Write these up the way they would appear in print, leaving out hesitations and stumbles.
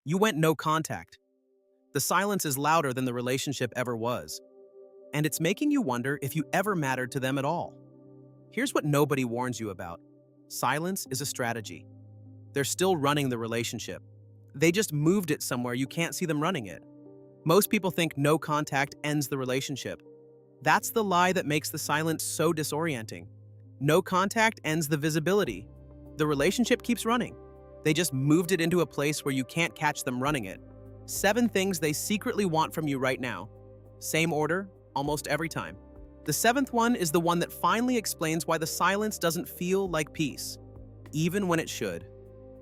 You went no contact. The silence is louder than the relationship ever was, and it's making you wonder if you ever mattered to them at all. Here's what nobody warns you about. Silence is a strategy. They're still running the relationship. They just moved it somewhere you can't see them running it. Most people think no contact ends the relationship. That's the lie that makes the silence so disorienting. No contact ends the visibility. The relationship keeps running. They just moved it into a place where you can't catch them running it. 7 things they secretly want from you right now. Same order, almost every time. The 7th one is the one that finally explains why the silence doesn't feel like peace, even when it should.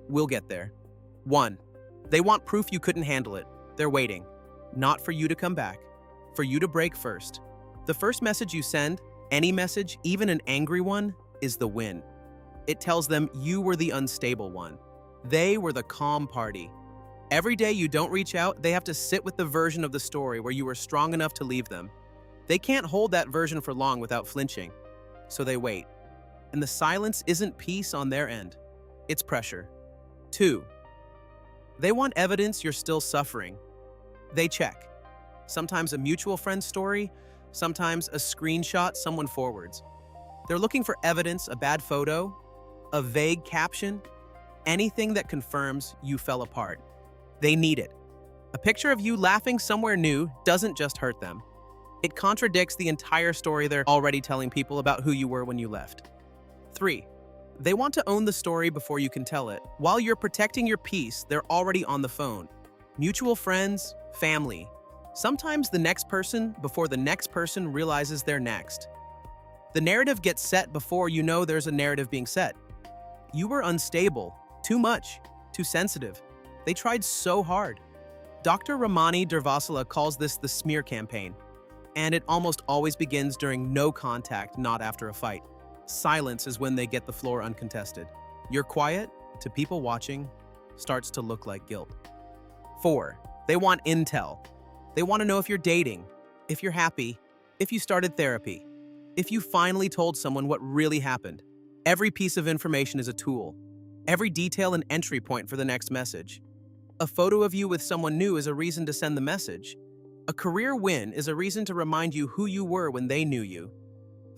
We'll get there. 1. They want proof you couldn't handle it. They're waiting. Not for you to come back, for you to break first. The first message you send, any message, even an angry one, is the win. It tells them you were the unstable one. They were the calm party. Every day you don't reach out, they have to sit with the version of the story where you were strong enough to leave them. They can't hold that version for long without flinching, so they wait. And the silence isn't peace on their end, it's pressure. 2. They want evidence you're still suffering. They check. Sometimes a mutual friend's story, sometimes a screenshot someone forwards. They're looking for evidence, a bad photo, a vague caption, anything that confirms you fell apart. They need it. A picture of you laughing somewhere new doesn't just hurt them. It contradicts the entire story they're already telling people about who you were when you left. 3. They want to own the story before you can tell it. While you're protecting your peace, they're already on the phone. Mutual friends, family. Sometimes the next person before the next person realizes they're next. The narrative gets set before you know there's a narrative being set. You were unstable, too much, too sensitive. They tried so hard. Dr. Ramani Durvasula calls this the smear campaign, and it almost always begins during no contact, not after a fight. Silence is when they get the floor uncontested. Your quiet, to people watching, starts to look like guilt. 4. They want intel. They want to know if you're dating, if you're happy, if you started therapy, if you finally told someone what really happened. Every piece of information is a tool. Every detail an entry point for the next message. A photo of you with someone new is a reason to send the message. A career win is a reason to remind you who you were when they knew you.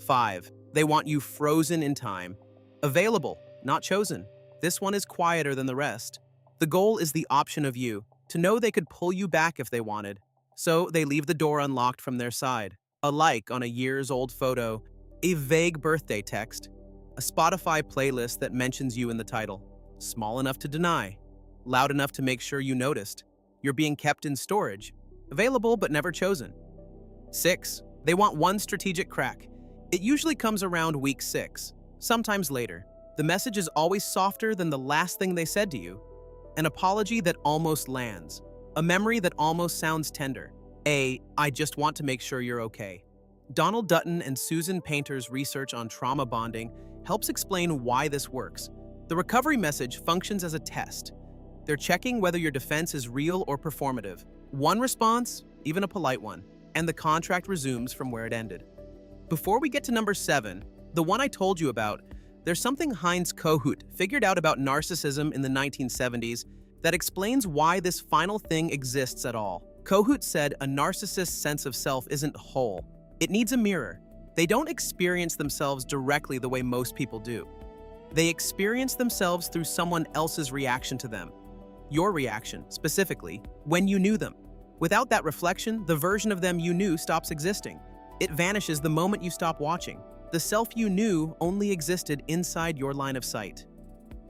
5. They want you frozen in time. Available, not chosen. This one is quieter than the rest. The goal is the option of you, to know they could pull you back if they wanted. So they leave the door unlocked from their side. A like on a years-old photo, a vague birthday text, a Spotify playlist that mentions you in the title. Small enough to deny, loud enough to make sure you noticed. You're being kept in storage, available but never chosen. 6. They want one strategic crack. It usually comes around week 6, sometimes later. The message is always softer than the last thing they said to you. An apology that almost lands. A memory that almost sounds tender. I just want to make sure you're okay. Dutton and Susan Painter's research on trauma bonding helps explain why this works. The recovery message functions as a test. They're checking whether your defense is real or performative. One response, even a polite one, and the contract resumes from where it ended. Before we get to number 7, the one I told you about, there's something Heinz Kohut figured out about narcissism in the 1970s that explains why this final thing exists at all. Kohut said a narcissist's sense of self isn't whole. It needs a mirror. They don't experience themselves directly the way most people do. They experience themselves through someone else's reaction to them. Your reaction, specifically, when you knew them. Without that reflection, the version of them you knew stops existing. It vanishes the moment you stop watching. The self you knew only existed inside your line of sight.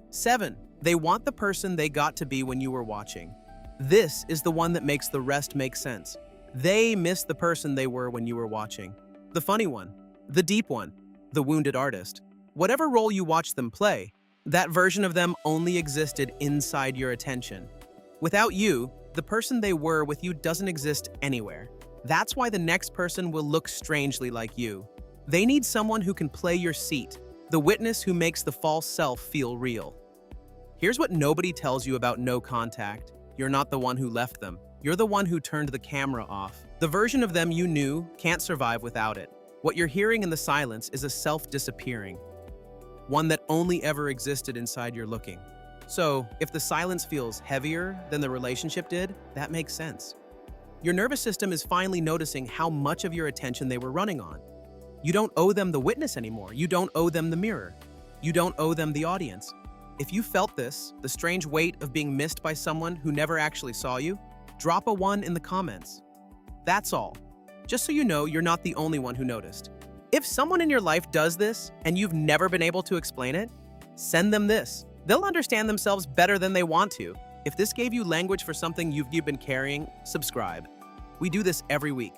7. They want the person they got to be when you were watching. This is the one that makes the rest make sense. They miss the person they were when you were watching. The funny one, the deep one, the wounded artist. Whatever role you watched them play, that version of them only existed inside your attention. Without you, the person they were with you doesn't exist anywhere. That's why the next person will look strangely like you. They need someone who can play your seat, the witness who makes the false self feel real. Here's what nobody tells you about no contact. You're not the one who left them. You're the one who turned the camera off. The version of them you knew can't survive without it. What you're hearing in the silence is a self disappearing. One that only ever existed inside your looking. So, if the silence feels heavier than the relationship did, that makes sense. Your nervous system is finally noticing how much of your attention they were running on. You don't owe them the witness anymore. You don't owe them the mirror. You don't owe them the audience. If you felt this, the strange weight of being missed by someone who never actually saw you, drop a 1 in the comments. That's all. Just so you know, you're not the only one who noticed. If someone in your life does this and you've never been able to explain it, send them this. They'll understand themselves better than they want to. If this gave you language for something you've been carrying, subscribe. We do this every week.